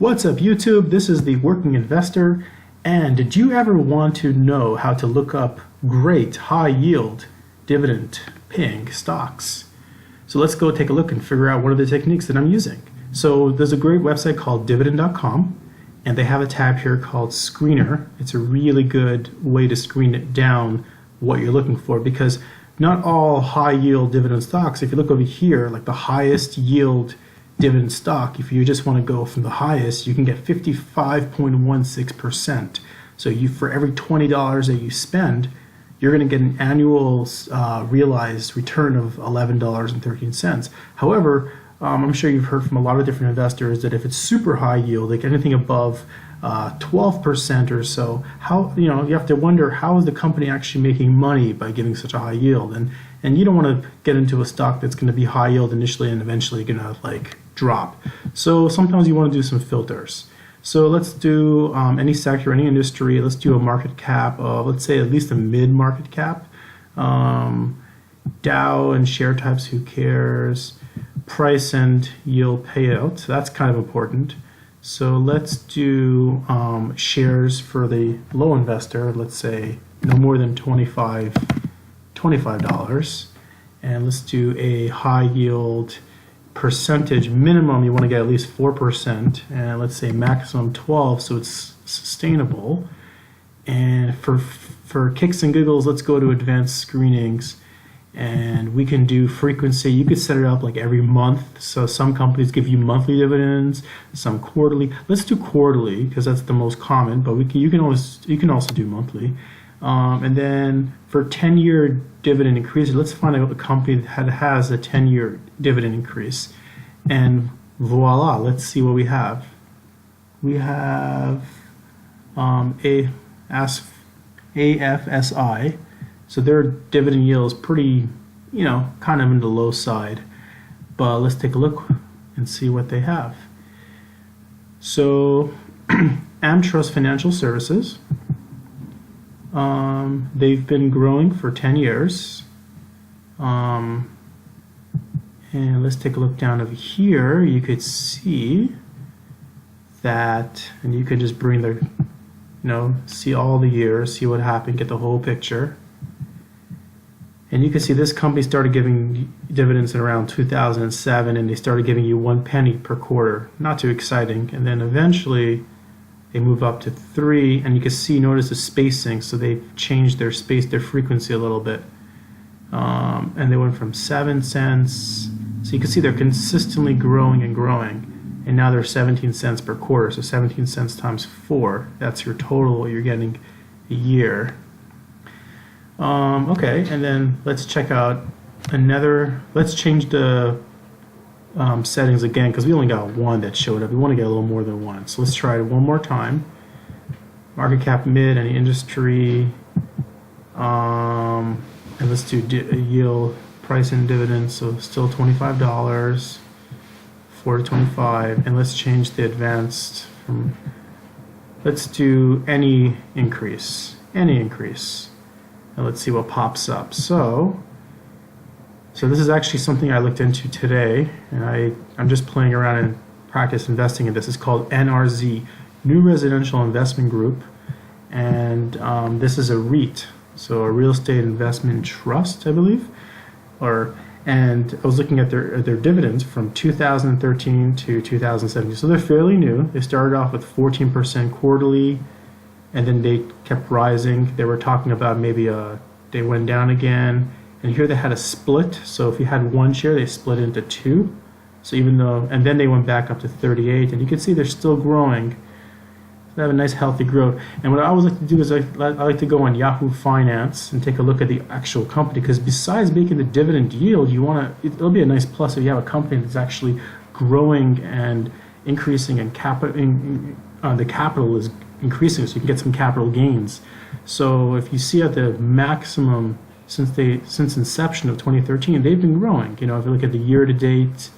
What's up, YouTube? This is the Working Investor, and did you ever want to know how to look up great high yield dividend paying stocks? So let's go take a look and figure out what are the techniques that I'm using. So there's a great website called dividend.com, and they have a tab here called Screener. It's a really good way to screen it down what you're looking for, because not all high yield dividend stocks, if you look over here, like the highest yield dividend stock, if you just want to go from the highest, you can get 55.16%. So you, for every $20 that you spend, you're going to get an annual realized return of $11.13. However, I'm sure you've heard from a lot of different investors that if it's super high yield, like anything above 12% or so, how, you have to wonder, how is the company actually making money by giving such a high yield? And you don't want to get into a stock that's going to be high yield initially and eventually going to like drop. So sometimes you want to do some filters. So let's do any sector, any industry. Let's do a market cap of, let's say, at least a mid market cap. Dow and share types, who cares? Price and yield payout, that's kind of important. So let's do shares for the low investor, let's say no more than $25. And let's do a high yield percentage minimum. You want to get at least 4%, and let's say maximum 12, so it's sustainable. And for kicks and giggles, let's go to advanced screenings, and we can do frequency. You could set it up like every month. So some companies give you monthly dividends, some quarterly. Let's do quarterly because that's the most common, but you can also do monthly. And then for 10-year dividend increase, let's find out a company that has a 10-year dividend increase. And voila, let's see what we have. We have AFSI. So their dividend yield is pretty, kind of in the low side. But let's take a look and see what they have. So AmTrust Financial Services. They've been growing for 10 years. And let's take a look down over here. You could see that, and you could just bring the, see all the years, see what happened, get the whole picture. And you can see this company started giving dividends in around 2007, and they started giving you 1 penny per quarter. Not too exciting. And then eventually they move up to 3, and you can see, notice the spacing, so they've changed their frequency a little bit. And they went from 7 cents, so you can see they're consistently growing and growing, and now they're 17 cents per quarter, so 17 cents times 4, that's your total, what you're getting a year. Okay, and then let's check out let's change the settings again, because we only got one that showed up. We want to get a little more than one. So let's try it one more time. Market cap mid, any industry, and let's do yield, price and dividends. So still $25, 4 to 25, and let's change the advanced from, let's do any increase, and let's see what pops up. So this is actually something I looked into today, and I'm just playing around and practice investing in this. It's called NRZ, New Residential Investment Group, and this is a REIT, so a real estate investment trust, I believe. And I was looking at their dividends from 2013 to 2017, so they're fairly new. They started off with 14% quarterly, and then they kept rising. They were talking about maybe they went down again. And here they had a split, so if you had one share, they split it into 2. So and then they went back up to 38, and you can see they're still growing. They have a nice healthy growth. And what I always like to do is I like to go on Yahoo Finance and take a look at the actual company, because besides making the dividend yield, it'll be a nice plus if you have a company that's actually growing and increasing, and the capital is increasing, so you can get some capital gains. So if you see at the maximum, since inception of 2013, they've been growing. If you look at the year-to-date,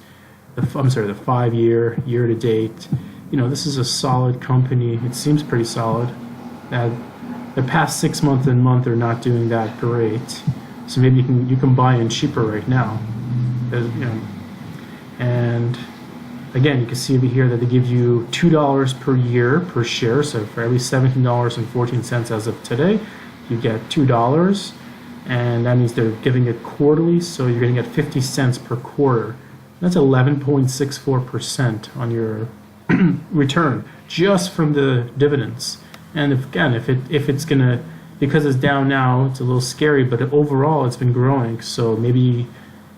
the 5-year, year-to-date, this is a solid company. It seems pretty solid. The past 6 months and month are not doing that great, so maybe you can buy in cheaper right now. And again, you can see over here that they give you $2 per year per share. So for every $17.14 as of today, you get $2. And that means they're giving it quarterly, so you're going to get 50 cents per quarter. That's 11.64% on your return just from the dividends. And if it's gonna, because it's down now, it's a little scary, but overall it's been growing. So maybe,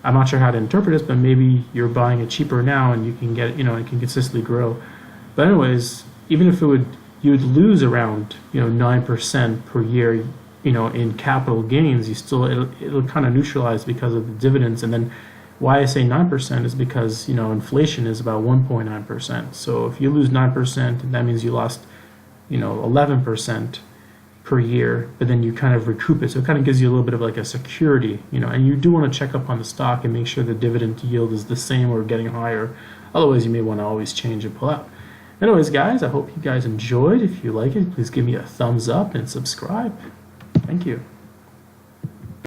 I'm not sure how to interpret this, but maybe you're buying it cheaper now and you can get, it can consistently grow. But anyways, even if you would lose around 9% per year, in capital gains, it'll kind of neutralize because of the dividends. And then why I say 9% is because inflation is about 1.9%. So if you lose 9%, that means you lost 11% per year, but then you kind of recoup it. So it kind of gives you a little bit of like a security, and you do want to check up on the stock and make sure the dividend yield is the same or getting higher. Otherwise, you may want to always change and pull out. Anyways, guys, I hope you guys enjoyed. If you like it, please give me a thumbs up and subscribe. Thank you.